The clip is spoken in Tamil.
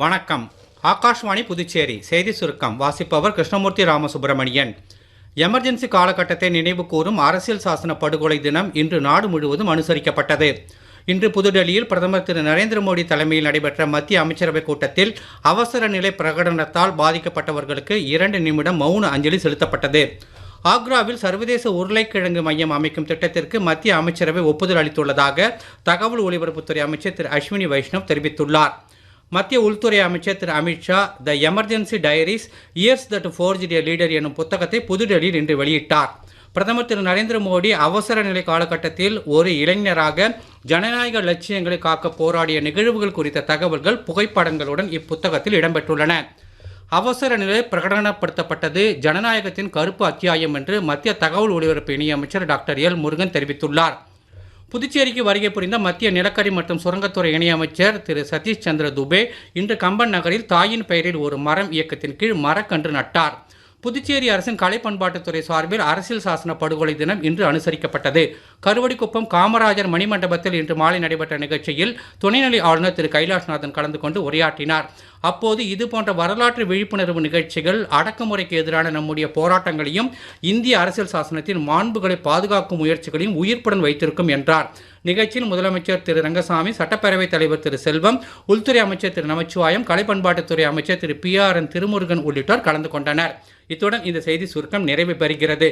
வணக்கம். ஆகாஷ்வாணி புதுச்சேரி செய்தி சுருக்கம் வாசிப்பவர் கிருஷ்ணமூர்த்தி ராமசுப்பிரமணியன். எமர்ஜென்சி காலகட்டத்தை நினைவு கூறும் அரசியல் சாசன படுகொலை தினம் இன்று நாடு முழுவதும் அனுசரிக்கப்பட்டது. இன்று புதுடெல்லியில் பிரதமர் திரு நரேந்திர மோடி தலைமையில் நடைபெற்ற மத்திய அமைச்சரவைக் கூட்டத்தில் அவசர நிலை பிரகடனத்தால் பாதிக்கப்பட்டவர்களுக்கு 2 நிமிடம் மௌன அஞ்சலி செலுத்தப்பட்டது. ஆக்ராவில் சர்வதேச உருளைக்கிழங்கு மையம் அமைக்கும் திட்டத்திற்கு மத்திய அமைச்சரவை ஒப்புதல் அளித்துள்ளதாக தகவல் ஒலிபரப்புத்துறை அமைச்சர் திரு அஸ்வினி வைஷ்ணவ் தெரிவித்துள்ளார். மத்திய உள்துறை அமைச்சர் திரு அமித்ஷா த emergency diaries years that ஃபோர்ஜ்ட் a leader எனும் புத்தகத்தை புதுடெல்லியில் இன்று வெளியிட்டார். பிரதமர் திரு நரேந்திர மோடி அவசர நிலை காலகட்டத்தில் ஒரு இளைஞராக ஜனநாயக லட்சியங்களை காக்க போராடிய நிகழ்வுகள் குறித்த தகவல்கள் புகைப்படங்களுடன் இப்புத்தகத்தில் இடம்பெற்றுள்ளன. அவசர நிலை பிரகடனப்படுத்தப்பட்டது ஜனநாயகத்தின் கருப்பு அத்தியாயம் என்று மத்திய தகவல் ஒலிபரப்பு இணையமைச்சர் டாக்டர் எல் முருகன் தெரிவித்துள்ளார். புதுச்சேரிக்கு வருகை புரிந்த மத்திய நிலக்கரி மற்றும் சுரங்கத்துறை இணையமைச்சர் திரு சதீஷ் சந்திர துபே இன்று கம்பன் நகரில் தாயின் பெயரில் ஒரு மரம் இயக்கத்தின் கீழ் மரக்கன்று நட்டார். புதுச்சேரி அரசின் கலை பண்பாட்டுத்துறை சார்பில் அரசியல் சாசன படுகொலை தினம் இன்று அனுசரிக்கப்பட்டது. கருவடிக்குப்பம் காமராஜர் மணிமண்டபத்தில் இன்று மாலை நடைபெற்ற நிகழ்ச்சியில் துணைநிலை ஆளுநர் திரு கைலாஷ்நாதன் கலந்து கொண்டு உரையாற்றினார். அப்போது இதுபோன்ற வரலாற்று விழிப்புணர்வு நிகழ்ச்சிகள் அடக்குமுறைக்கு எதிரான நம்முடைய போராட்டங்களையும் இந்திய அரசியல் சாசனத்தின் மாண்புகளை பாதுகாக்கும் முயற்சிகளையும் உயிர்ப்புடன் வைத்திருக்கும் என்றார். நிகழ்ச்சியில் முதலமைச்சர் திரு ரங்கசாமி, சட்டப்பேரவைத் தலைவர் திரு செல்வம், உள்துறை அமைச்சர் திரு நமச்சிவாயம், கலை பண்பாட்டுத்துறை அமைச்சர் திரு PRN திருமுருகன் உள்ளிட்டோர் கலந்து கொண்டனர். இத்துடன் இந்த செய்தி சுருக்கம் நிறைவு பெறுகிறது.